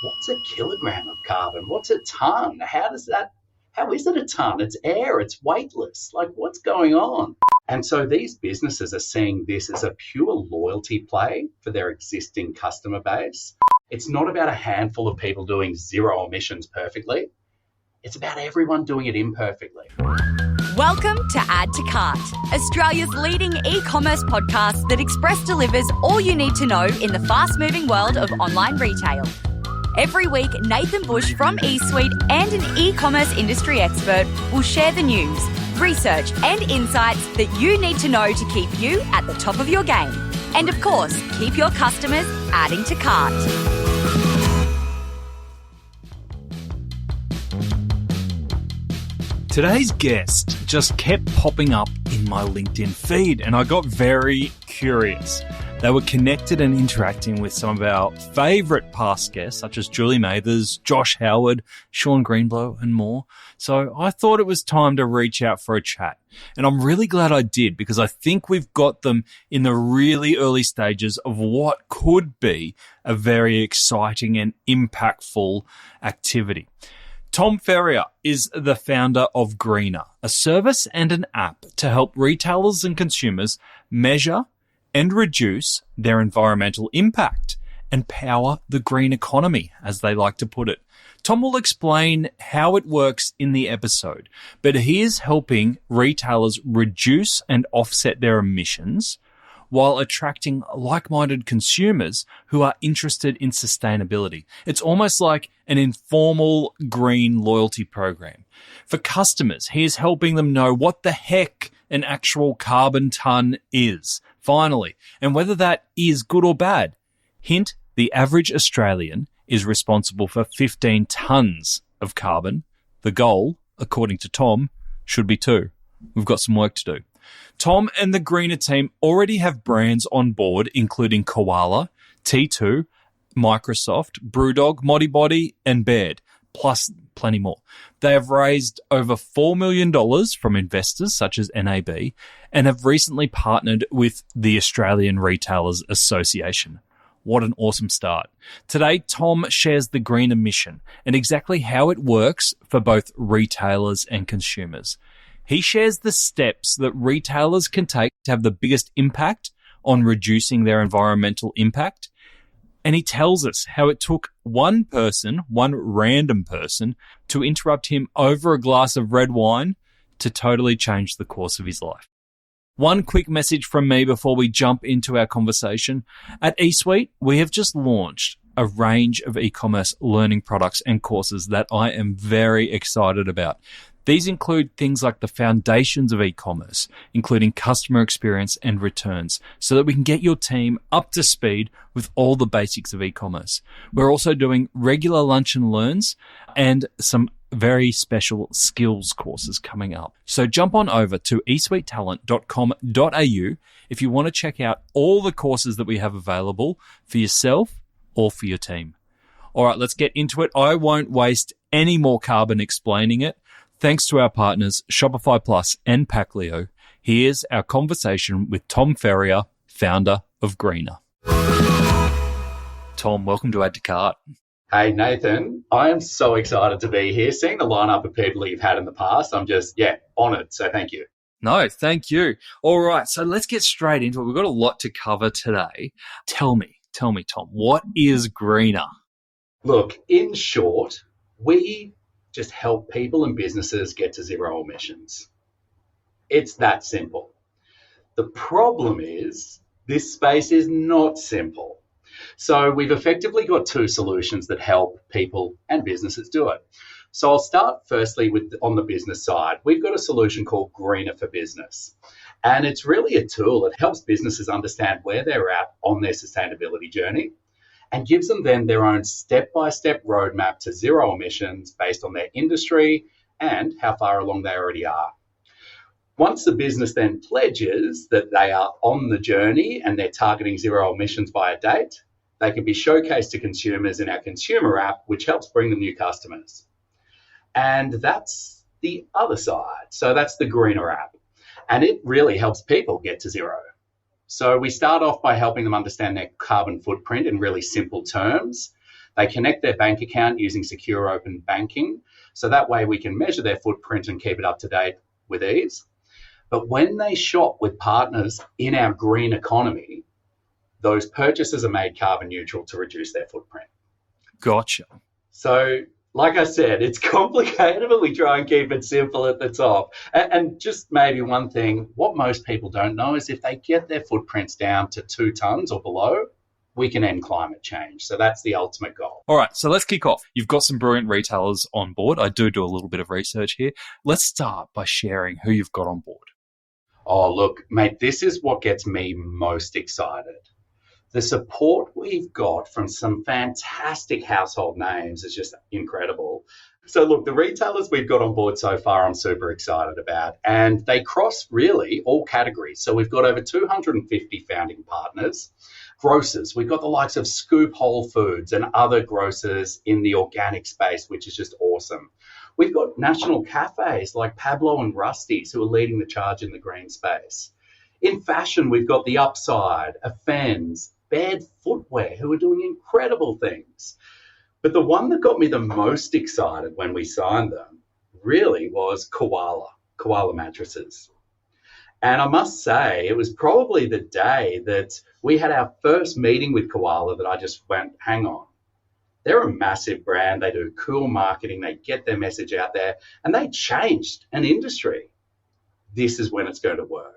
what's a kilogram of carbon? What's a tonne? How is it a tonne? It's air, it's weightless. Like, what's going on? And so these businesses are seeing this as a pure loyalty play for their existing customer base. It's not about a handful of people doing zero emissions perfectly. It's about everyone doing it imperfectly. Welcome to Add to Cart, Australia's leading e-commerce podcast that express delivers all you need to know in the fast-moving world of online retail. Every week, Nathan Bush from eSuite and an e-commerce industry expert will share the news, research and insights that you need to know to keep you at the top of your game. And of course, keep your customers adding to cart. Today's guest just kept popping up in my LinkedIn feed and I got very curious. They were connected and interacting with some of our favourite past guests, such as Julie Mathers, Josh Howard, Sean Greenblow, and more. So I thought it was time to reach out for a chat. And I'm really glad I did because I think we've got them in the really early stages of what could be a very exciting and impactful activity. Tom Ferrier is the founder of Greener, a service and an app to help retailers and consumers measure and reduce their environmental impact and power the green economy, as they like to put it. Tom will explain how it works in the episode, but he is helping retailers reduce and offset their emissions while attracting like-minded consumers who are interested in sustainability. It's almost like an informal green loyalty program. For customers, he is helping them know what the heck an actual carbon tonne is, finally, and whether that is good or bad. Hint, the average Australian is responsible for 15 tonnes of carbon. The goal, according to Tom, should be 2. We've got some work to do. Tom and the Greener team already have brands on board, including Koala, T2, Microsoft, Brewdog, Modibodi, and Baird, plus plenty more. They have raised over $4 million from investors such as NAB and have recently partnered with the Australian Retailers Association. What an awesome start. Today, Tom shares the Greener mission and exactly how it works for both retailers and consumers. He shares the steps that retailers can take to have the biggest impact on reducing their environmental impact. And he tells us how it took one random person, to interrupt him over a glass of red wine to totally change the course of his life. One quick message from me before we jump into our conversation. At eSuite, we have just launched a range of e-commerce learning products and courses that I am very excited about. These include things like the foundations of e-commerce, including customer experience and returns, so that we can get your team up to speed with all the basics of e-commerce. We're also doing regular lunch and learns and some very special skills courses coming up. So jump on over to esuitetalent.com.au if you want to check out all the courses that we have available for yourself or for your team. All right, let's get into it. I won't waste any more carbon explaining it. Thanks to our partners, Shopify Plus and Packleo, here's our conversation with Tom Ferrier, founder of Greener. Tom, welcome to Add to Cart. Hey, Nathan, I am so excited to be here. Seeing the lineup of people that you've had in the past, I'm just, honoured. So thank you. No, thank you. All right, so let's get straight into it. We've got a lot to cover today. Tell me, Tom, what is Greener? Look, in short, we just help people and businesses get to zero emissions. It's that simple. The problem is this space is not simple. So we've effectively got 2 solutions that help people and businesses do it. So I'll start firstly on the business side. We've got a solution called Greener for Business. And it's really a tool that helps businesses understand where they're at on their sustainability journey and gives them then their own step-by-step roadmap to zero emissions based on their industry and how far along they already are. Once the business then pledges that they are on the journey and they're targeting zero emissions by a date, they can be showcased to consumers in our consumer app, which helps bring them new customers. And that's the other side. So that's the Greener app. And it really helps people get to zero. So we start off by helping them understand their carbon footprint in really simple terms. They connect their bank account using secure open banking. So that way we can measure their footprint and keep it up to date with ease. But when they shop with partners in our green economy, those purchases are made carbon neutral to reduce their footprint. Gotcha. So, like I said, it's complicated, but we try and keep it simple at the top. And just maybe one thing, what most people don't know is if they get their footprints down to 2 tonnes or below, we can end climate change. So that's the ultimate goal. All right, so let's kick off. You've got some brilliant retailers on board. I do a little bit of research here. Let's start by sharing who you've got on board. Oh, look, mate, this is what gets me most excited. The support we've got from some fantastic household names is just incredible. So look, the retailers we've got on board so far, I'm super excited about, and they cross really all categories. So we've got over 250 founding partners. Grocers, we've got the likes of Scoop Whole Foods and other grocers in the organic space, which is just awesome. We've got national cafes like Pablo and Rusty's who are leading the charge in the green space. In fashion, we've got The Upside, Afends, Bed Footwear, who are doing incredible things. But the one that got me the most excited when we signed them really was Koala mattresses. And I must say, it was probably the day that we had our first meeting with Koala that I just went, hang on. They're a massive brand. They do cool marketing. They get their message out there, and they changed an industry. This is when it's going to work.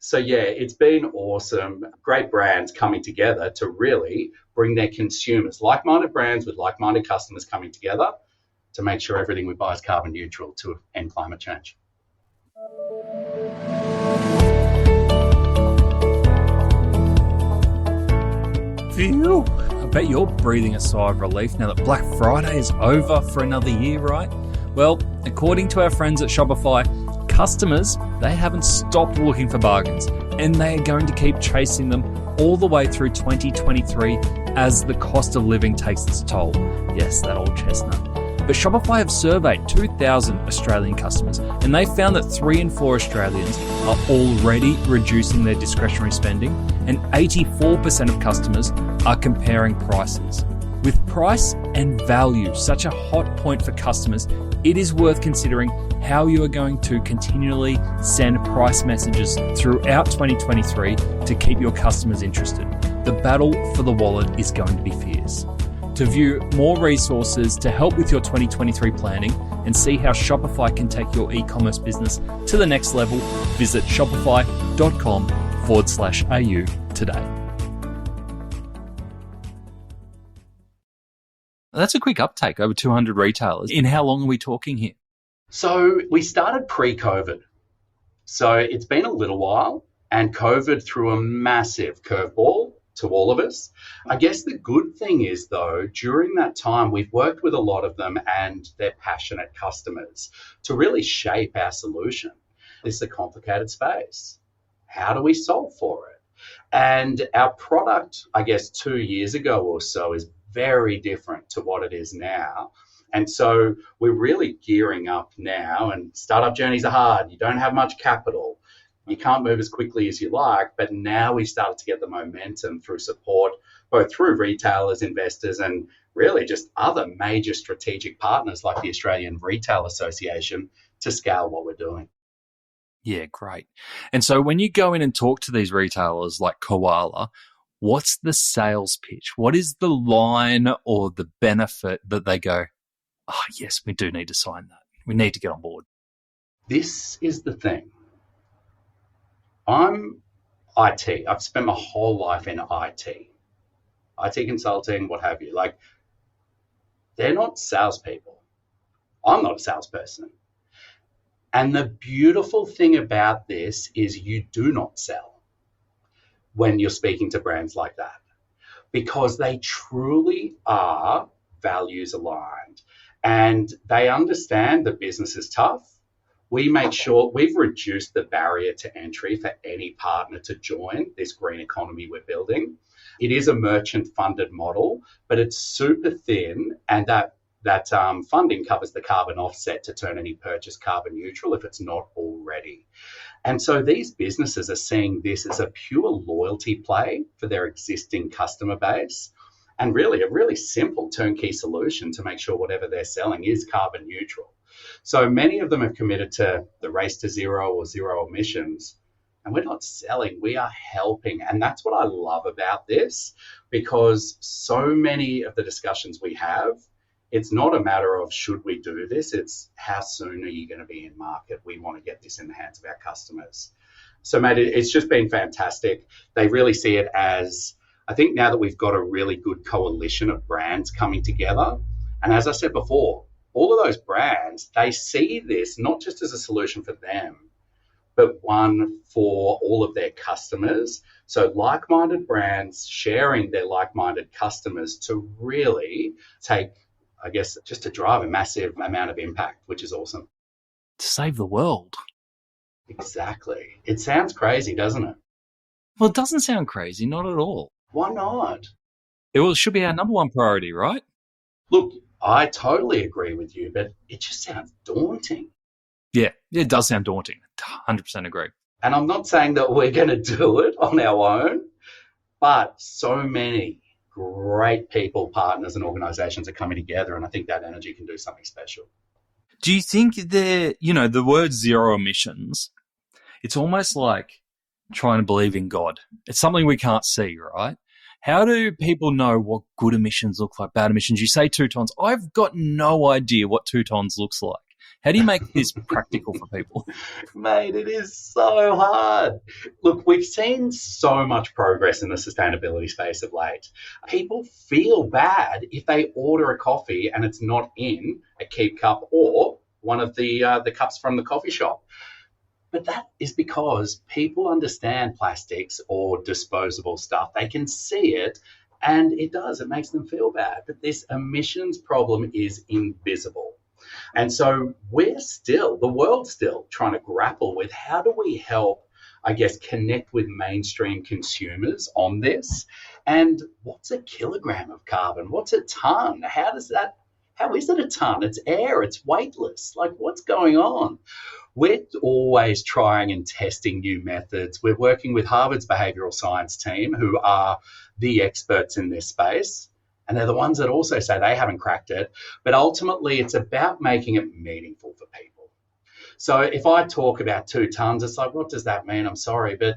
So, yeah, it's been awesome. Great brands coming together to really bring their consumers, like-minded brands with like-minded customers coming together to make sure everything we buy is carbon neutral to end climate change. Phew. I bet you're breathing a sigh of relief now that Black Friday is over for another year, right? Well, according to our friends at Shopify, customers, they haven't stopped looking for bargains, and they are going to keep chasing them all the way through 2023 as the cost of living takes its toll. Yes, that old chestnut. But Shopify have surveyed 2,000 Australian customers, and they found that 3 in 4 Australians are already reducing their discretionary spending, and 84% of customers are comparing prices. With price and value such a hot point for customers, it is worth considering how you are going to continually send price messages throughout 2023 to keep your customers interested. The battle for the wallet is going to be fierce. To view more resources to help with your 2023 planning and see how Shopify can take your e-commerce business to the next level, visit shopify.com/au today. That's a quick uptake, over 200 retailers. In how long are we talking here? So we started pre-COVID. So it's been a little while, and COVID threw a massive curveball to all of us. I guess the good thing is, though, during that time, we've worked with a lot of them and their passionate customers to really shape our solution. This is a complicated space. How do we solve for it? And our product, I guess, 2 years ago or so is very different to what it is now. And so we're really gearing up now, and startup journeys are hard. You don't have much capital. You can't move as quickly as you like, but now we started to get the momentum through support, both through retailers, investors, and really just other major strategic partners like the Australian Retail Association to scale what we're doing. Yeah, great. And so when you go in and talk to these retailers like Koala, what's the sales pitch? What is the line or the benefit that they go, oh, yes, we do need to sign that. We need to get on board. This is the thing. I'm IT. I've spent my whole life in IT consulting, what have you. Like, they're not salespeople. I'm not a salesperson. And the beautiful thing about this is you do not sell when you're speaking to brands like that, because they truly are values aligned and they understand that business is tough. We make sure we've reduced the barrier to entry for any partner to join this green economy we're building. It is a merchant-funded model, but it's super thin, and that funding covers the carbon offset to turn any purchase carbon neutral if it's not already. And so these businesses are seeing this as a pure loyalty play for their existing customer base. and really a really simple turnkey solution to make sure whatever they're selling is carbon neutral. So many of them have committed to the race to zero or zero emissions. And we're not selling, we are helping. And that's what I love about this, because so many of the discussions we have, it's not a matter of should we do this, it's how soon are you going to be in market? We want to get this in the hands of our customers. So, mate, it's just been fantastic. They really see it as, I think now that we've got a really good coalition of brands coming together, and as I said before, all of those brands, they see this not just as a solution for them, but one for all of their customers. So like-minded brands sharing their like-minded customers to really take, I guess, just to drive a massive amount of impact, which is awesome. To save the world. Exactly. It sounds crazy, doesn't it? Well, it doesn't sound crazy, not at all. Why not? It should be our number one priority, right? Look, I totally agree with you, but it just sounds daunting. Yeah, it does sound daunting. 100% agree. And I'm not saying that we're going to do it on our own, but so many great people, partners and organisations are coming together, and I think that energy can do something special. Do you think the word zero emissions, it's almost like trying to believe in God. It's something we can't see, right? How do people know what good emissions look like, bad emissions? You say 2 tonnes. I've got no idea what 2 tonnes looks like. How do you make this practical for people? Mate, it is so hard. Look, we've seen so much progress in the sustainability space of late. People feel bad if they order a coffee and it's not in a Keep cup or one of the cups from the coffee shop. But that is because people understand plastics or disposable stuff. They can see it, and it makes them feel bad. But this emissions problem is invisible. And so the world's still trying to grapple with how do we help, I guess, connect with mainstream consumers on this? And what's a kilogram of carbon? What's a tonne? How is it a tonne? It's air, it's weightless. Like, what's going on? We're always trying and testing new methods. We're working with Harvard's behavioural science team, who are the experts in this space. And they're the ones that also say they haven't cracked it. But ultimately, it's about making it meaningful for people. So if I talk about 2 tonnes, it's like, what does that mean? I'm sorry. But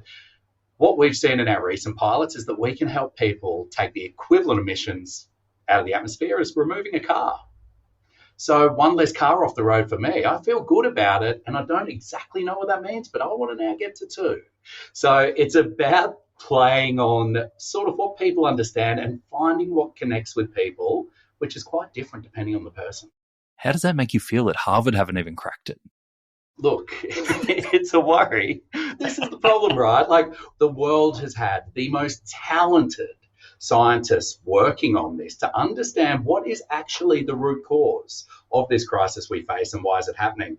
what we've seen in our recent pilots is that we can help people take the equivalent emissions out of the atmosphere as removing a car. So 1 less car off the road for me, I feel good about it. And I don't exactly know what that means, but I want to now get to 2. So it's about playing on sort of what people understand and finding what connects with people, which is quite different depending on the person. How does that make you feel that Harvard haven't even cracked it? Look, it's a worry. This is the problem, right? Like, the world has had the most talented scientists working on this to understand what is actually the root cause of this crisis we face and why is it happening.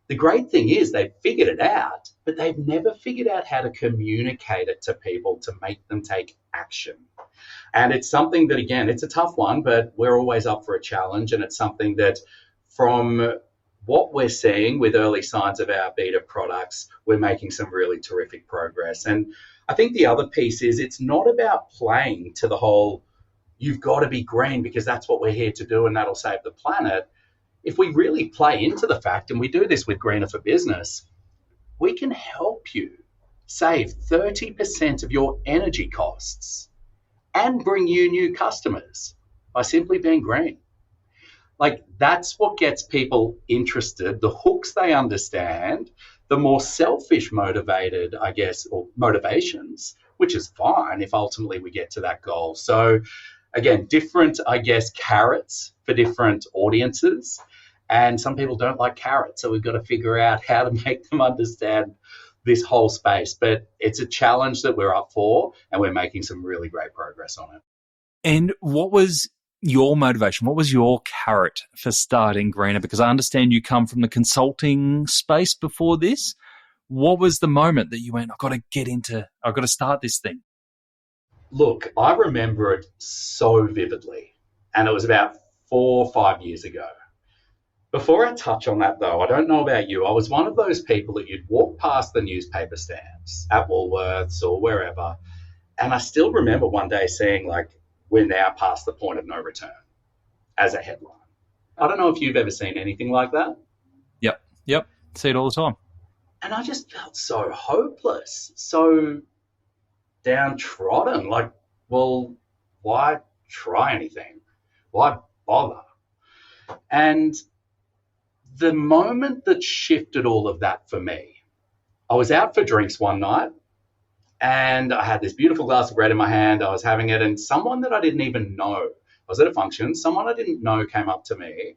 The great thing is they've figured it out, but they've never figured out how to communicate it to people to make them take action. And it's something that, again, it's a tough one, but we're always up for a challenge. And it's something that, from what we're seeing with early signs of our beta products, we're making some really terrific progress. And I think the other piece is it's not about playing to the whole, you've got to be green because that's what we're here to do and that'll save the planet. If we really play into the fact, and we do this with Greener for Business, we can help you save 30% of your energy costs and bring you new customers by simply being green. Like, that's what gets people interested, the hooks they understand, the more selfish motivated, I guess, or motivations, which is fine if ultimately we get to that goal. So again, different, I guess, carrots for different audiences. And some people don't like carrots. So we've got to figure out how to make them understand this whole space. But it's a challenge that we're up for, and we're making some really great progress on it. And what was your motivation? What was your carrot for starting Greener? Because I understand you come from the consulting space before this. What was the moment that you went, I've got to start this thing? Look, I remember it so vividly, and it was about 4 or 5 years ago. Before I touch on that, though, I don't know about you. I was one of those people that you'd walk past the newspaper stands at Woolworths or wherever, and I still remember one day seeing, like, we're now past the point of no return as a headline. I don't know if you've ever seen anything like that. Yep. See it all the time. And I just felt so hopeless, so downtrodden. Like, well, why try anything? Why bother? And the moment that shifted all of that for me, I was out for drinks one night and I had this beautiful glass of red in my hand. I was having it, and someone that I didn't even know, I was at a function, someone I didn't know came up to me,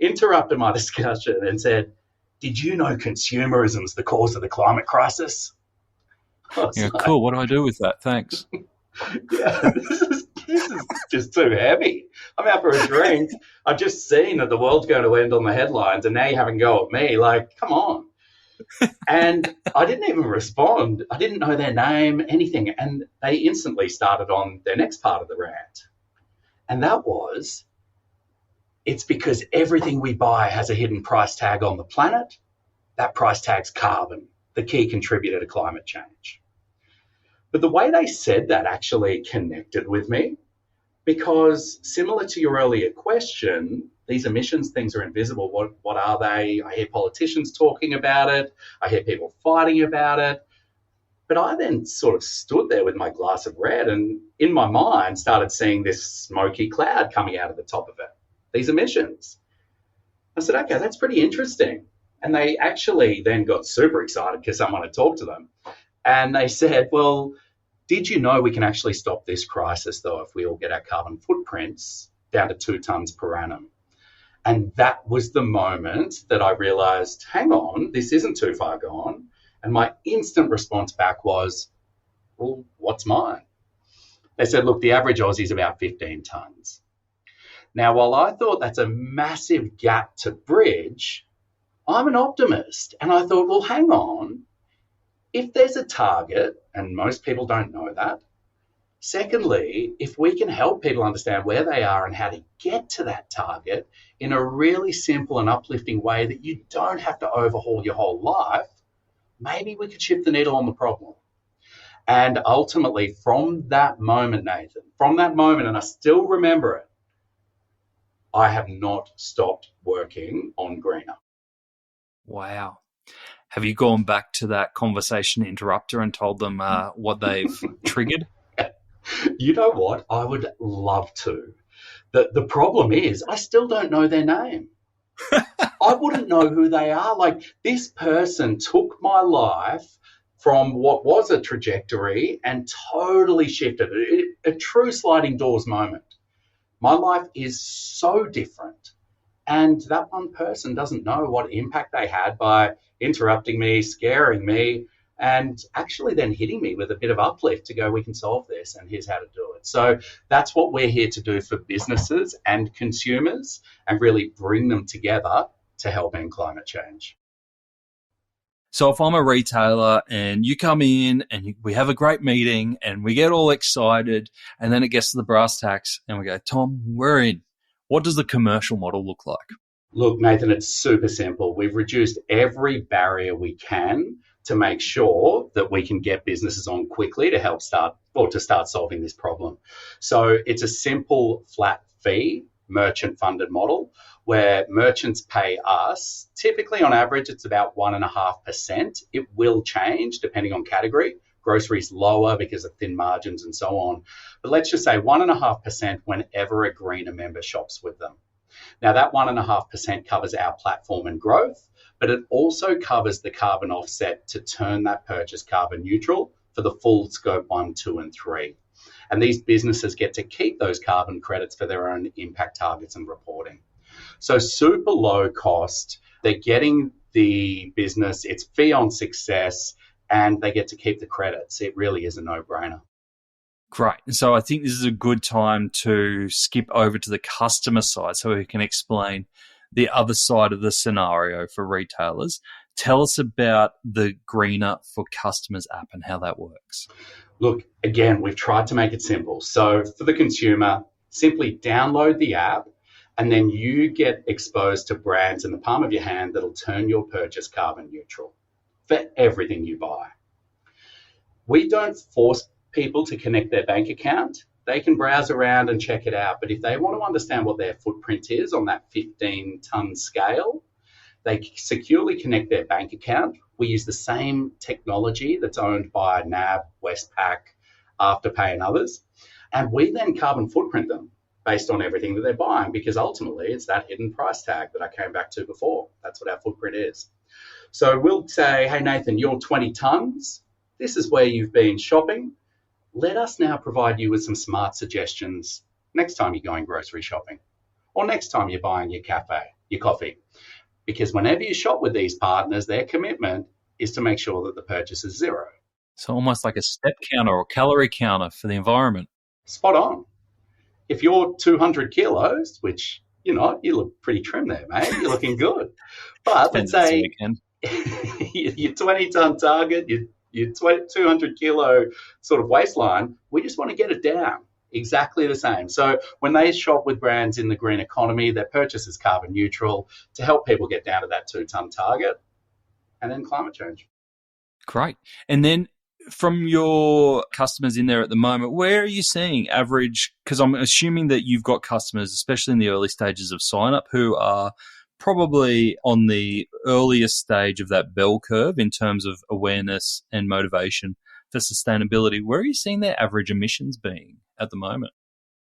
interrupted my discussion and said, "Did you know consumerism is the cause of the climate crisis?" Yeah, cool. What do I do with that? Thanks. Yeah, this is just too heavy. I'm out for a drink. I've just seen that the world's going to end on the headlines, and now you're having a go at me. Like, come on. And I didn't even respond. I didn't know their name, anything. And they instantly started on their next part of the rant. And that was, it's because everything we buy has a hidden price tag on the planet. That price tag's carbon, the key contributor to climate change. But the way they said that actually connected with me, because similar to your earlier question, these emissions things are invisible. What are they? I hear politicians talking about it. I hear people fighting about it. But I then sort of stood there with my glass of red and in my mind started seeing this smoky cloud coming out of the top of it, these emissions. I said, okay, that's pretty interesting. And they actually then got super excited because someone had talked to them. And they said, well, did you know we can actually stop this crisis, though, if we all get our carbon footprints down to 2 tonnes per annum? And that was the moment that I realised, hang on, this isn't too far gone. And my instant response back was, well, what's mine? They said, look, the average Aussie is about 15 tonnes. Now, while I thought that's a massive gap to bridge, I'm an optimist. And I thought, well, hang on. If there's a target, and most people don't know that, secondly, if we can help people understand where they are and how to get to that target in a really simple and uplifting way that you don't have to overhaul your whole life, maybe we could shift the needle on the problem. And ultimately, from that moment, Nathan, and I still remember it, I have not stopped working on greener. Wow. Have you gone back to that conversation interrupter and told them what they've triggered? You know what? I would love to. The problem is I still don't know their name. I wouldn't know who they are. Like, this person took my life from what was a trajectory and totally shifted it. A true sliding doors moment. My life is so different. And that one person doesn't know what impact they had by interrupting me, scaring me, and actually then hitting me with a bit of uplift to go, we can solve this and here's how to do it. So that's what we're here to do for businesses and consumers and really bring them together to help end climate change. So if I'm a retailer and you come in and we have a great meeting and we get all excited and then it gets to the brass tacks and we go, Tom, we're in. What does the commercial model look like? Look, Nathan, it's super simple. We've reduced every barrier we can to make sure that we can get businesses on quickly to help start solving this problem. So it's a simple flat fee merchant-funded model where merchants pay us. Typically, on average, it's about 1.5%. It will change depending on category. Groceries lower because of thin margins and so on. But let's just say 1.5% whenever a greener member shops with them. Now, that 1.5% covers our platform and growth, but it also covers the carbon offset to turn that purchase carbon neutral for the full scope 1, 2, and 3. And these businesses get to keep those carbon credits for their own impact targets and reporting. So super low cost. They're getting the business, it's fee on success, and they get to keep the credits. It really is a no-brainer. Great. So I think this is a good time to skip over to the customer side so we can explain the other side of the scenario for retailers. Tell us about the Greener for Customers app and how that works. Look, again, we've tried to make it simple. So for the consumer, simply download the app and then you get exposed to brands in the palm of your hand that'll turn your purchase carbon neutral for everything you buy. We don't force people to connect their bank account. they can browse around and check it out. But if they want to understand what their footprint is on that 15-tonne scale, they securely connect their bank account. We use the same technology that's owned by NAB, Westpac, Afterpay and others. And we then carbon footprint them based on everything that they're buying, because ultimately it's that hidden price tag that I came back to before. That's what our footprint is. So we'll say, hey, Nathan, you're 20 tonnes. This is where you've been shopping. Let us now provide you with some smart suggestions next time you're going grocery shopping or next time you're buying your coffee. Because whenever you shop with these partners, their commitment is to make sure that the purchase is zero. So almost like a step counter or calorie counter for the environment. Spot on. If you're 200 kilos, which, you look pretty trim there, mate. You're looking good. But let's say your 20-tonne target, your 200 kilo sort of waistline, we just want to get it down exactly the same. So when they shop with brands in the green economy, their purchase is carbon neutral to help people get down to that 2-tonne target and then climate change. Great. And then from your customers in there at the moment, where are you seeing average? Because I'm assuming that you've got customers, especially in the early stages of sign up, who are probably on the earliest stage of that bell curve in terms of awareness and motivation for sustainability. Where are you seeing their average emissions being at the moment?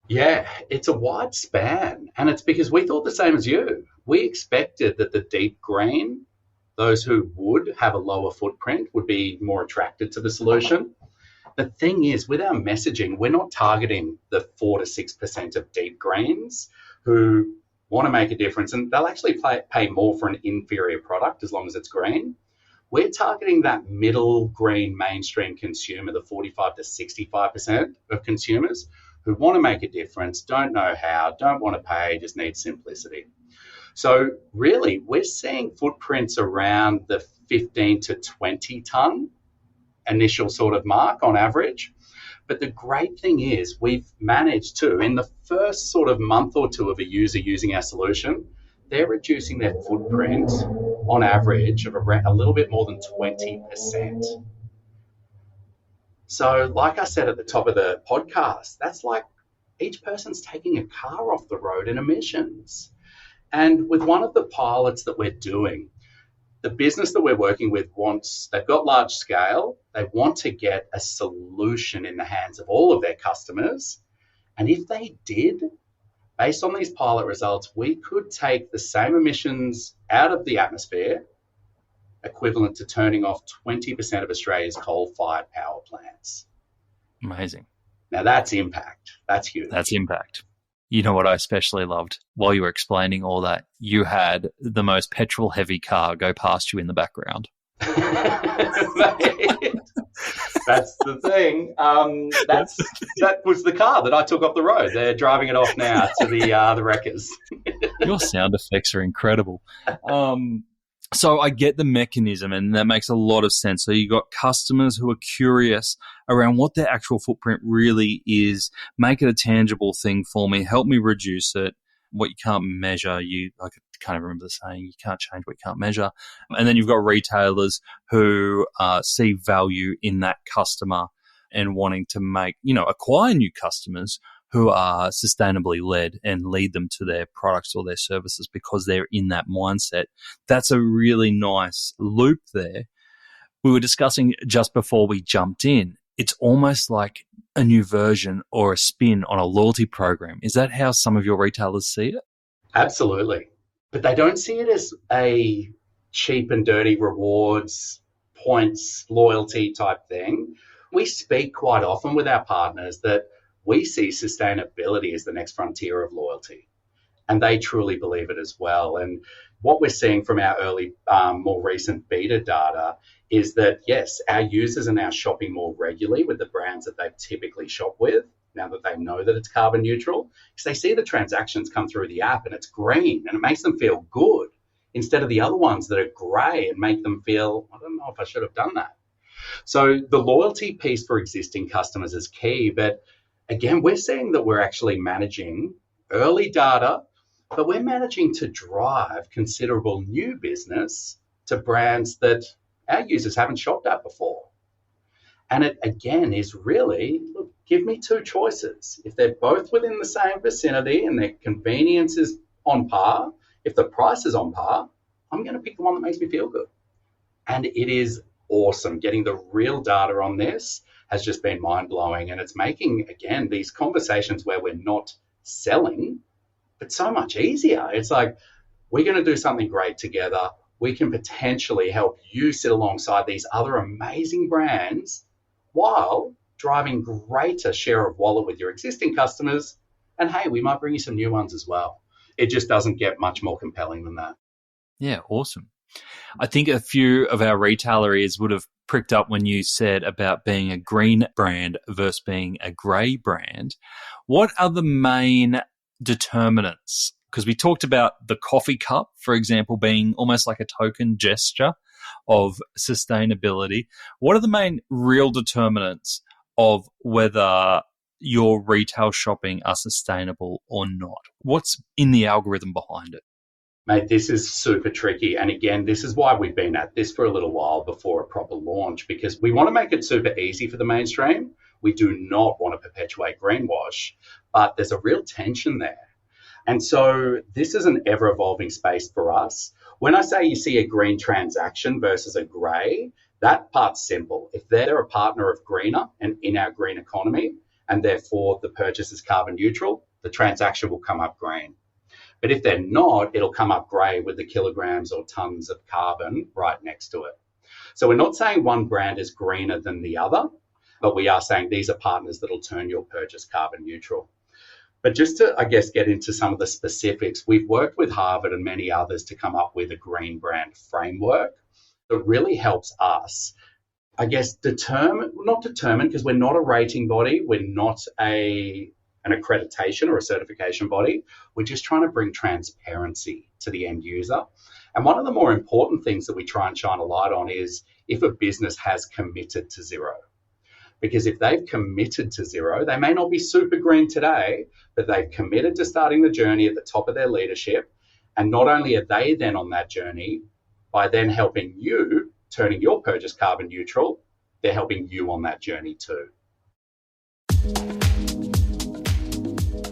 Yeah, it's a wide span. And it's because we thought the same as you. We expected that the deep green, those who would have a lower footprint, would be more attracted to the solution. The thing is, with our messaging, we're not targeting the 4 to 6% of deep greens who want to make a difference, and they'll actually pay more for an inferior product as long as it's green. We're targeting that middle green mainstream consumer, the 45 to 65% of consumers who want to make a difference, don't know how, don't want to pay, just need simplicity. So really, we're seeing footprints around the 15 to 20 tonne initial sort of mark on average. But the great thing is we've managed to, in the first sort of month or two of a user using our solution, they're reducing their footprint on average of around a little bit more than 20%. So like I said at the top of the podcast, that's like each person's taking a car off the road in emissions. And with one of the pilots that we're doing, the business that we're working with they've got large scale, they want to get a solution in the hands of all of their customers. And if they did, based on these pilot results, we could take the same emissions out of the atmosphere, equivalent to turning off 20% of Australia's coal-fired power plants. Amazing. Now that's impact. That's huge. That's impact. You know what I especially loved? While you were explaining all that, you had the most petrol-heavy car go past you in the background. That's the thing. That was the car that I took off the road. They're driving it off now to the wreckers. Your sound effects are incredible. So I get the mechanism, and that makes a lot of sense. So you got customers who are curious around what their actual footprint really is. Make it a tangible thing for me. Help me reduce it. What you can't measure, I can't even remember the saying, you can't change what you can't measure. And then you've got retailers who see value in that customer and wanting to acquire new customers who are sustainably led and lead them to their products or their services because they're in that mindset. That's a really nice loop there. We were discussing just before we jumped in, it's almost like a new version or a spin on a loyalty program. Is that how some of your retailers see it? Absolutely. But they don't see it as a cheap and dirty rewards, points, loyalty type thing. We speak quite often with our partners that we see sustainability as the next frontier of loyalty, and they truly believe it as well. And what we're seeing from our early, more recent beta data is that, yes, our users are now shopping more regularly with the brands that they typically shop with, now that they know that it's carbon neutral, because they see the transactions come through the app and it's green and it makes them feel good instead of the other ones that are grey and make them feel, I don't know if I should have done that. So the loyalty piece for existing customers is key, but again, we're seeing that we're actually managing early data, but we're managing to drive considerable new business to brands that our users haven't shopped at before. And it, again, is really, look, give me two choices. If they're both within the same vicinity and their convenience is on par, if the price is on par, I'm going to pick the one that makes me feel good. And it is awesome. Getting the real data on this has just been mind-blowing. And it's making, again, these conversations where we're not selling, but so much easier. It's like, we're going to do something great together. We can potentially help you sit alongside these other amazing brands while driving greater share of wallet with your existing customers. And hey, we might bring you some new ones as well. It just doesn't get much more compelling than that. Yeah, awesome. I think a few of our retailer ears would have pricked up when you said about being a green brand versus being a grey brand. What are the main determinants? Because we talked about the coffee cup, for example, being almost like a token gesture of sustainability. What are the main real determinants of whether your retail shopping are sustainable or not? What's in the algorithm behind it? Mate, this is super tricky. And again, this is why we've been at this for a little while before a proper launch, because we want to make it super easy for the mainstream. We do not want to perpetuate greenwash, but there's a real tension there. And so this is an ever-evolving space for us. When I say you see a green transaction versus a grey, that part's simple. If they're a partner of greener and in our green economy, and therefore the purchase is carbon neutral, the transaction will come up green. But if they're not, it'll come up grey with the kilograms or tons of carbon right next to it. So we're not saying one brand is greener than the other, but we are saying these are partners that'll turn your purchase carbon neutral. But just to, I guess, get into some of the specifics, we've worked with Harvard and many others to come up with a green brand framework that really helps us, I guess, not determine, because we're not a rating body, we're not an accreditation or a certification body. We're just trying to bring transparency to the end user. And one of the more important things that we try and shine a light on is if a business has committed to zero. Because if they've committed to zero, they may not be super green today, but they've committed to starting the journey at the top of their leadership. And not only are they then on that journey, by then helping you, turning your purchase carbon neutral, they're helping you on that journey too.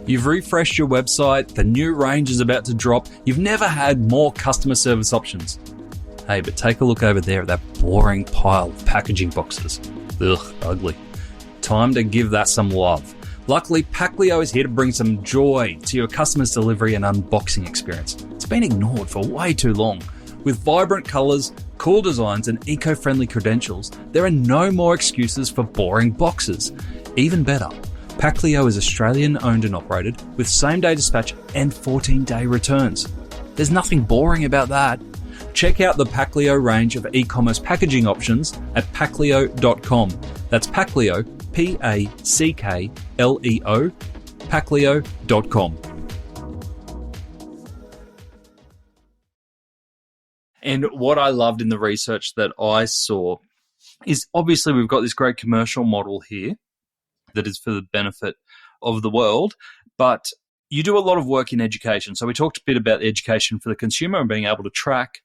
You've refreshed your website, the new range is about to drop, you've never had more customer service options. Hey, but take a look over there at that boring pile of packaging boxes. Ugh, ugly. Time to give that some love. Luckily, Packlio is here to bring some joy to your customer's delivery and unboxing experience. It's been ignored for way too long. With vibrant colours, cool designs and eco-friendly credentials, there are no more excuses for boring boxes. Even better, Packlio is Australian owned and operated with same-day dispatch and 14-day returns. There's nothing boring about that. Check out the Packlio range of e-commerce packaging options at packlio.com. That's Packlio, Packleo, packlio.com. And what I loved in the research that I saw is obviously we've got this great commercial model here that is for the benefit of the world, but you do a lot of work in education. So we talked a bit about education for the consumer and being able to track,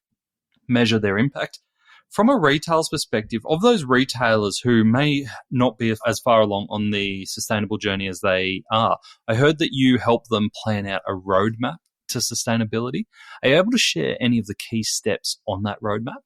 measure their impact. From a retailer's perspective, of those retailers who may not be as far along on the sustainable journey as they are, I heard that you help them plan out a roadmap to sustainability. Are you able to share any of the key steps on that roadmap?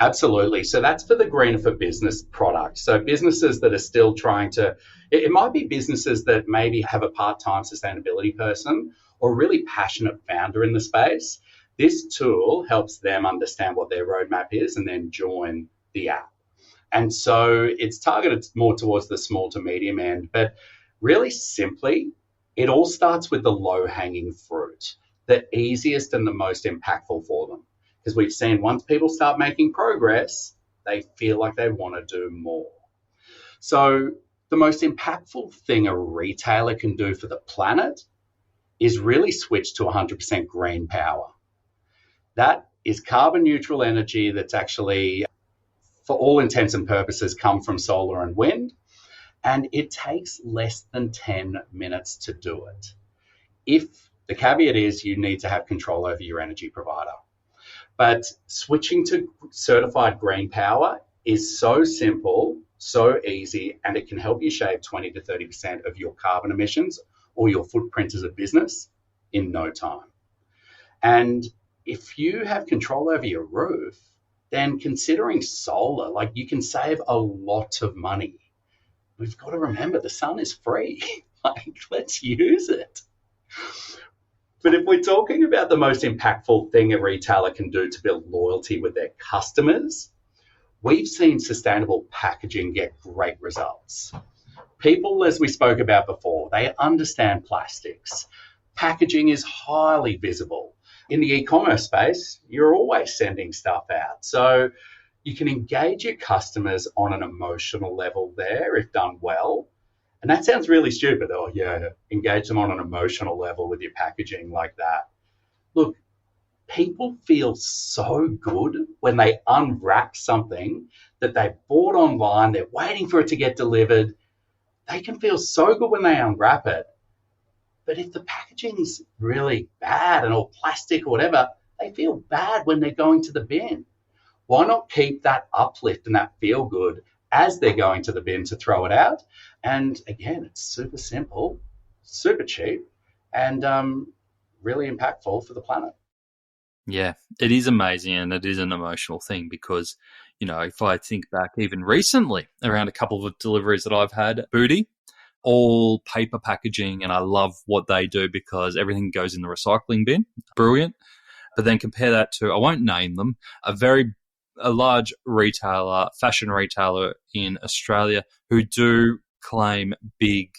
Absolutely. So that's for the Greener for Business product. So businesses that are still trying to, it might be businesses that maybe have a part-time sustainability person or a really passionate founder in the space. This tool helps them understand what their roadmap is and then join the app. And so it's targeted more towards the small to medium end, but really simply, it all starts with the low-hanging fruit, the easiest and the most impactful for them. Because we've seen once people start making progress, they feel like they want to do more. So the most impactful thing a retailer can do for the planet is really switch to 100% green power. That is carbon neutral energy that's actually, for all intents and purposes, come from solar and wind. And it takes less than 10 minutes to do it. If the caveat is you need to have control over your energy provider. But switching to certified green power is so simple so easy, and it can help you shave 20 to 30% of your carbon emissions or your footprint as a business in no time. And if you have control over your roof, then considering solar, like you can save a lot of money. We've got to remember the sun is free. Like, let's use it. But if we're talking about the most impactful thing a retailer can do to build loyalty with their customers, we've seen sustainable packaging get great results. People, as we spoke about before, they understand plastics. Packaging is highly visible. In the e-commerce space, you're always sending stuff out. So you can engage your customers on an emotional level there if done well. And that sounds really stupid. Oh, yeah, engage them on an emotional level with your packaging like that. Look, people feel so good when they unwrap something that they bought online. They're waiting for it to get delivered. They can feel so good when they unwrap it. But if the packaging's really bad and all plastic or whatever, they feel bad when they're going to the bin. Why not keep that uplift and that feel good as they're going to the bin to throw it out? And again, it's super simple, super cheap, and really impactful for the planet. Yeah, it is amazing, and it is an emotional thing because, you know, if I think back even recently around a couple of deliveries that I've had at Booty, all paper packaging, and I love what they do because everything goes in the recycling bin. Brilliant. But then compare that to, I won't name them, a large retailer, fashion retailer in Australia who do claim big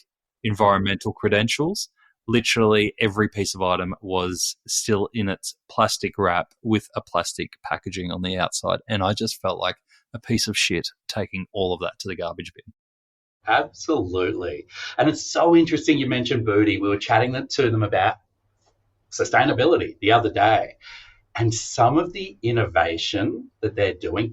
environmental credentials. Literally every piece of item was still in its plastic wrap with a plastic packaging on the outside. And I just felt like a piece of shit taking all of that to the garbage bin. Absolutely. And it's so interesting you mentioned Booty. We were chatting to them about sustainability the other day. And some of the innovation that they're doing,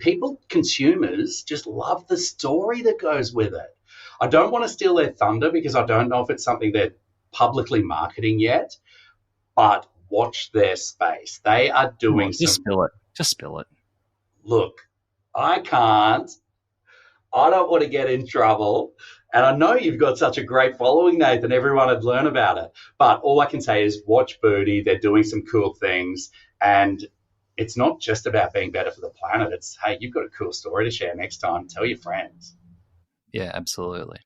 consumers just love the story that goes with it. I don't want to steal their thunder because I don't know if it's something they're publicly marketing yet, but watch their space. They are doing Just spill it. Look, I don't want to get in trouble. And I know you've got such a great following, Nathan. Everyone would learn about it. But all I can say is watch Booty. They're doing some cool things. And it's not just about being better for the planet. It's, hey, you've got a cool story to share next time. Tell your friends. Yeah, absolutely.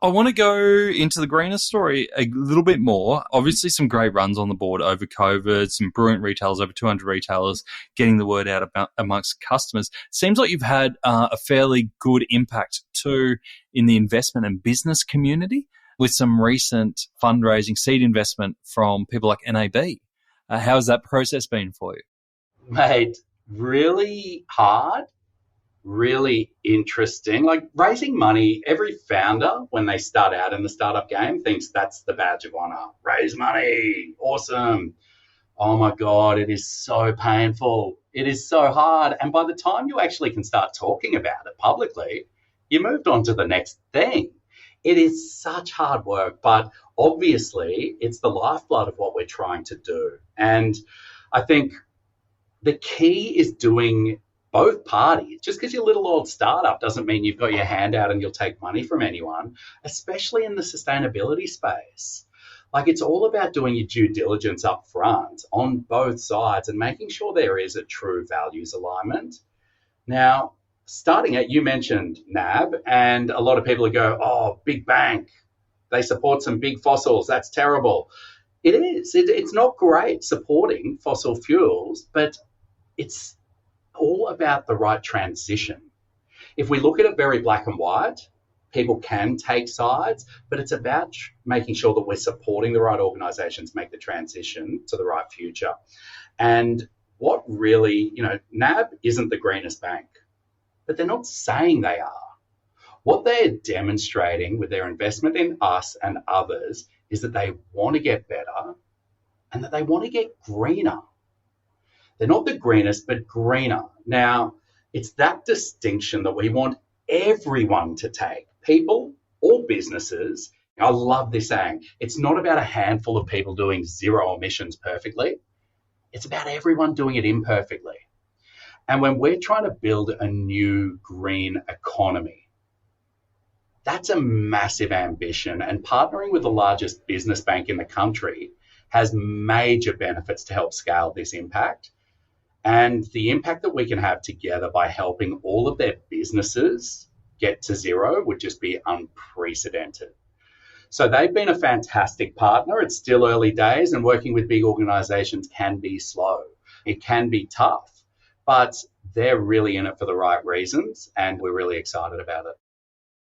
I want to go into the greener story a little bit more. Obviously, some great runs on the board over COVID, some brilliant retailers, over 200 retailers getting the word out amongst customers. Seems like you've had a fairly good impact too in the investment and business community with some recent fundraising seed investment from people like NAB. How's that process been for you? Mate, really hard. Really interesting. Like raising money, every founder, when they start out in the startup game, thinks that's the badge of honor. Raise money. Awesome. Oh my God, it is so painful. It is so hard. And by the time you actually can start talking about it publicly, you moved on to the next thing. It is such hard work, but obviously it's the lifeblood of what we're trying to do. And I think the key is doing both parties. Just because you're a little old startup doesn't mean you've got your hand out and you'll take money from anyone, especially in the sustainability space. Like, it's all about doing your due diligence up front on both sides and making sure there is a true values alignment. Now, starting at, you mentioned NAB, and a lot of people go, oh, big bank, they support some big fossils, that's terrible. It is. It's not great supporting fossil fuels, but it's all about the right transition. If we look at it very black and white, people can take sides, but it's about making sure that we're supporting the right organisations make the transition to the right future. And what really, NAB isn't the greenest bank, but they're not saying they are. What they're demonstrating with their investment in us and others is that they want to get better and that they want to get greener. They're not the greenest, but greener. Now, it's that distinction that we want everyone to take. People or businesses. I love this saying. It's not about a handful of people doing zero emissions perfectly. It's about everyone doing it imperfectly. And when we're trying to build a new green economy, That's a massive ambition, and partnering with the largest business bank in the country has major benefits to help scale this impact. And the impact that we can have together by helping all of their businesses get to zero would just be unprecedented. So they've been a fantastic partner. It's still early days, and working with big organizations can be slow. It can be tough, but they're really in it for the right reasons, and we're really excited about it.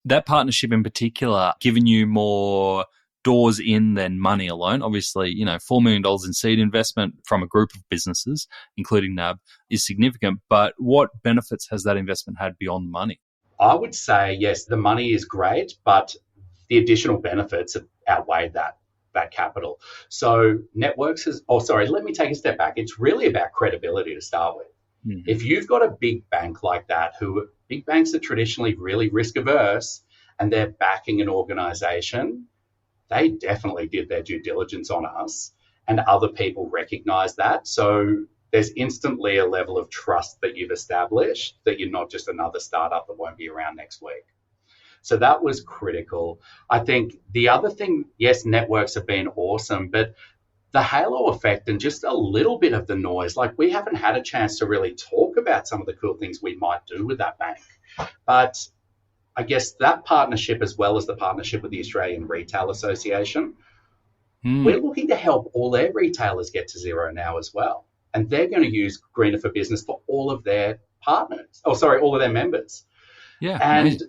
That partnership in particular, giving you more doors in than money alone. Obviously, $4 million in seed investment from a group of businesses, including NAB, is significant. But what benefits has that investment had beyond money? I would say, yes, the money is great, but the additional benefits have outweighed that capital. So Networks let me take a step back. It's really about credibility to start with. Mm-hmm. If you've got a big bank like that, big banks are traditionally really risk averse, and they're backing an organization, they definitely did their due diligence on us, and other people recognize that. So there's instantly a level of trust that you've established, that you're not just another startup that won't be around next week. So that was critical. I think the other thing, yes, networks have been awesome, but the halo effect and just a little bit of the noise, like we haven't had a chance to really talk about some of the cool things we might do with that bank. But I guess that partnership, as well as the partnership with the Australian Retail Association, we're looking to help all their retailers get to zero now as well. And they're going to use Greener for Business for all of their all of their members. Yeah. And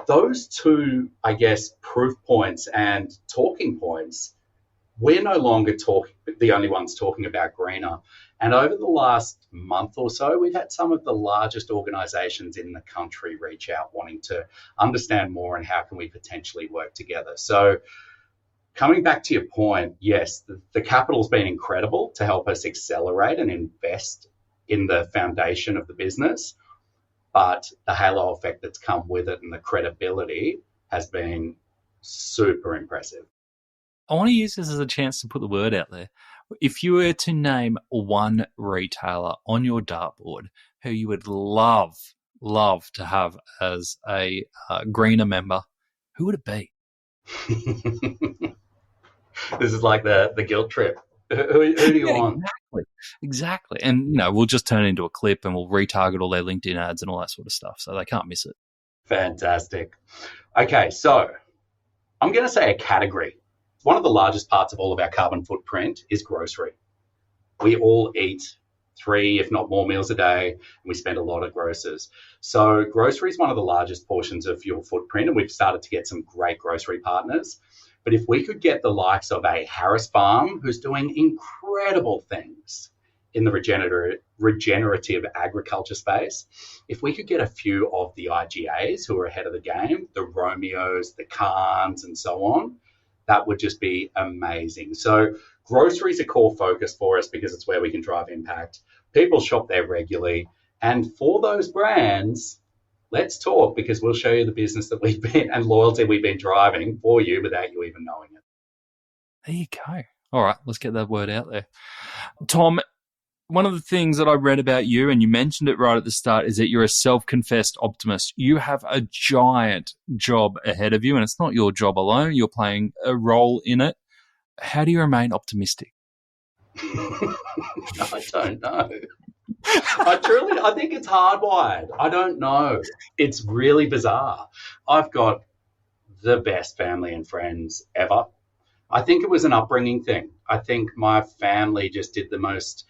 those two, I guess, proof points and talking points, we're no longer the only ones talking about Greener. And over the last month or so, we've had some of the largest organisations in the country reach out wanting to understand more and how can we potentially work together. So coming back to your point, yes, the capital's been incredible to help us accelerate and invest in the foundation of the business, but the halo effect that's come with it and the credibility has been super impressive. I want to use this as a chance to put the word out there. If you were to name one retailer on your dartboard who you would love to have as a Greener member, who would it be? This is like the guilt trip. Who do you want? Exactly. And, we'll just turn it into a clip and we'll retarget all their LinkedIn ads and all that sort of stuff, so they can't miss it. Fantastic. Okay, so I'm going to say a category. One of the largest parts of all of our carbon footprint is grocery. We all eat 3, if not more meals a day, and we spend a lot at grocers. So grocery is one of the largest portions of your footprint, and we've started to get some great grocery partners. But if we could get the likes of a Harris Farm, who's doing incredible things in the regenerative agriculture space, if we could get a few of the IGAs who are ahead of the game, the Romeos, the Kahns, and so on, that would just be amazing. So grocery is a core focus for us because it's where we can drive impact. People shop there regularly. And for those brands, let's talk, because we'll show you the business that we've been and loyalty we've been driving for you without you even knowing it. There you go. All right, let's get that word out there. Tom, one of the things that I read about you, and you mentioned it right at the start, is that you're a self-confessed optimist. You have a giant job ahead of you, and it's not your job alone. You're playing a role in it. How do you remain optimistic? I don't know. I think it's hardwired. I don't know. It's really bizarre. I've got the best family and friends ever. I think it was an upbringing thing. I think my family just did the most,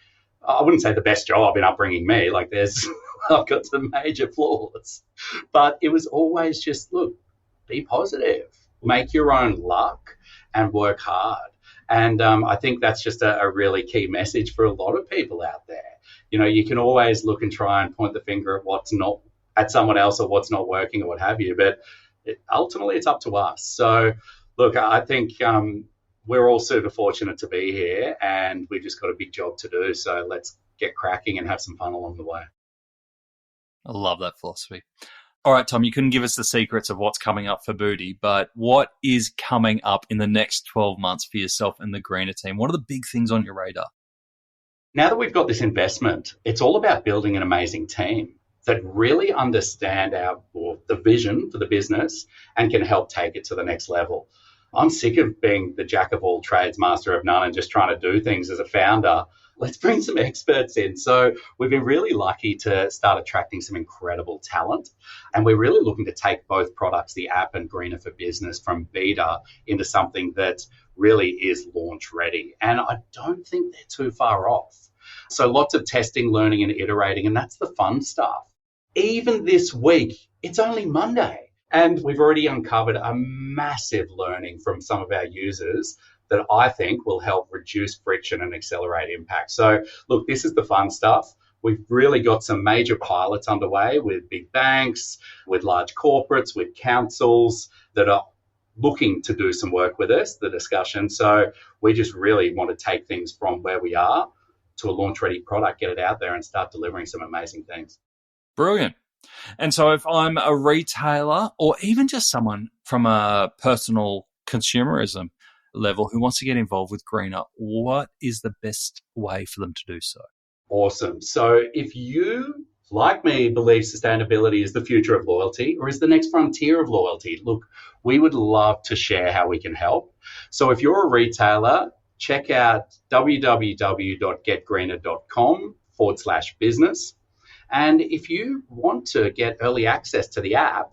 I wouldn't say the best job in upbringing me. Like I've got some major flaws. But it was always just, look, be positive, make your own luck and work hard. And I think that's just a really key message for a lot of people out there. You can always look and try and point the finger at what's not, at someone else, or what's not working or what have you. But ultimately, it's up to us. So, look, I think we're all super fortunate to be here, and we've just got a big job to do. So let's get cracking and have some fun along the way. I love that philosophy. All right, Tom, you couldn't give us the secrets of what's coming up for Booty, but what is coming up in the next 12 months for yourself and the Greener team? What are the big things on your radar? Now that we've got this investment, it's all about building an amazing team. that really understand the vision for the business and can help take it to the next level. I'm sick of being the jack of all trades, master of none, and just trying to do things as a founder. Let's bring some experts in. So we've been really lucky to start attracting some incredible talent. And we're really looking to take both products, the app and Greener for Business, from beta into something that really is launch ready. And I don't think they're too far off. So lots of testing, learning and iterating, and that's the fun stuff. Even this week, it's only Monday. And we've already uncovered a massive learning from some of our users that I think will help reduce friction and accelerate impact. So look, this is the fun stuff. We've really got some major pilots underway with big banks, with large corporates, with councils that are looking to do some work with us, the discussion. So we just really want to take things from where we are to a launch-ready product, get it out there and start delivering some amazing things. Brilliant. And so if I'm a retailer or even just someone from a personal consumerism level who wants to get involved with Greener, what is the best way for them to do so? Awesome. So if you, like me, believe sustainability is the future of loyalty or is the next frontier of loyalty, look, we would love to share how we can help. So if you're a retailer, check out www.getgreener.com/business. And if you want to get early access to the app,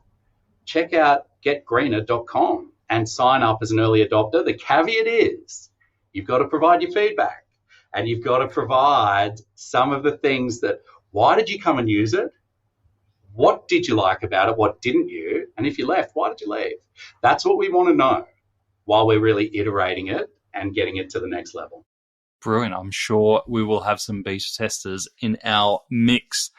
check out getgreener.com and sign up as an early adopter. The caveat is you've got to provide your feedback and you've got to provide some of the things that, why did you come and use it? What did you like about it? What didn't you? And if you left, why did you leave? That's what we want to know while we're really iterating it and getting it to the next level. Brilliant. I'm sure we will have some beta testers in our mix.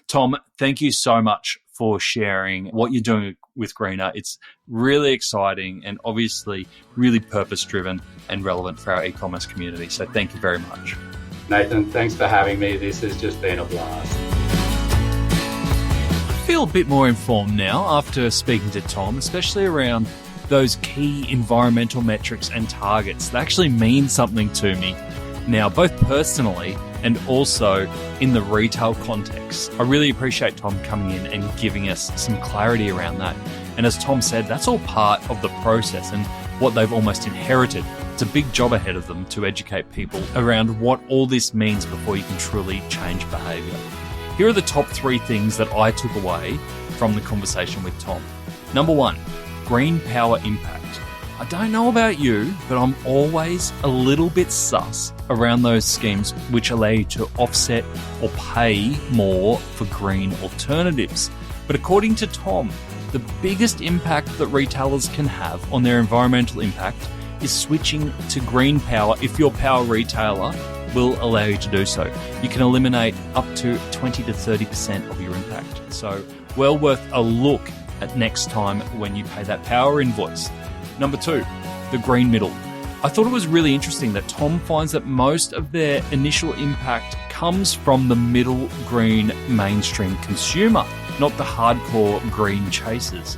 Tom, thank you so much for sharing what you're doing with Greener. It's really exciting and obviously really purpose-driven and relevant for our e-commerce community. So thank you very much. Nathan, thanks for having me. This has just been a blast. I feel a bit more informed now after speaking to Tom, especially around those key environmental metrics and targets. They actually mean something to me now, both personally and also in the retail context. I really appreciate Tom coming in and giving us some clarity around that. And as Tom said, that's all part of the process and what they've almost inherited. It's a big job ahead of them to educate people around what all this means before you can truly change behaviour. Here are the top 3 things that I took away from the conversation with Tom. Number 1, green power impact. I don't know about you, but I'm always a little bit sus around those schemes which allow you to offset or pay more for green alternatives. But according to Tom, the biggest impact that retailers can have on their environmental impact is switching to green power if your power retailer will allow you to do so. You can eliminate up to 20 to 30% of your impact. So well worth a look at next time when you pay that power invoice. Number 2, the green middle. I thought it was really interesting that Tom finds that most of their initial impact comes from the middle green mainstream consumer, not the hardcore green chasers.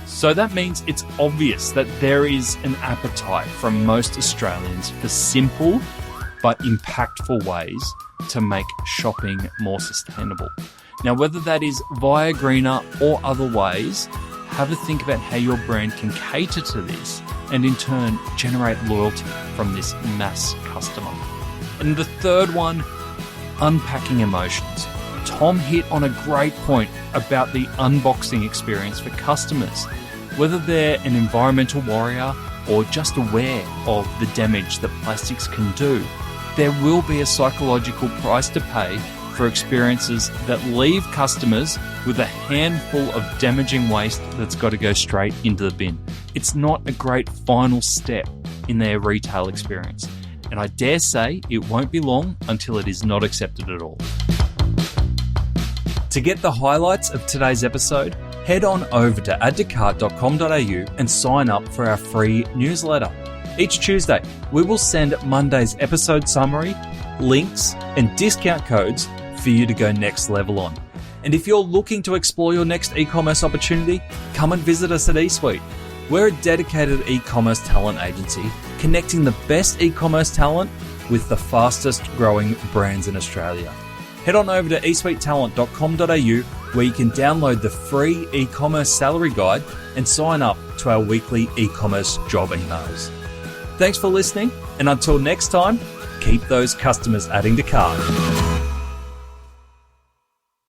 So that means it's obvious that there is an appetite from most Australians for simple but impactful ways to make shopping more sustainable. Now, whether that is via Greener or other ways, have a think about how your brand can cater to this and in turn generate loyalty from this mass customer. And the third one, unpacking emotions. Tom hit on a great point about the unboxing experience for customers. Whether they're an environmental warrior or just aware of the damage that plastics can do, there will be a psychological price to pay for experiences that leave customers with a handful of damaging waste that's got to go straight into the bin. It's not a great final step in their retail experience, and I dare say it won't be long until it is not accepted at all. To get the highlights of today's episode, head on over to addtocart.com.au and sign up for our free newsletter. Each Tuesday, we will send Monday's episode summary, links, and discount codes for you to go next level on. And if you're looking to explore your next e-commerce opportunity, come and visit us at eSuite. We're a dedicated e-commerce talent agency connecting the best e-commerce talent with the fastest growing brands in Australia. head on over to eSuiteTalent.com.au where you can download the free e-commerce salary guide and sign up to our weekly e-commerce job emails. Thanks for listening, and until next time, keep those customers adding to cart.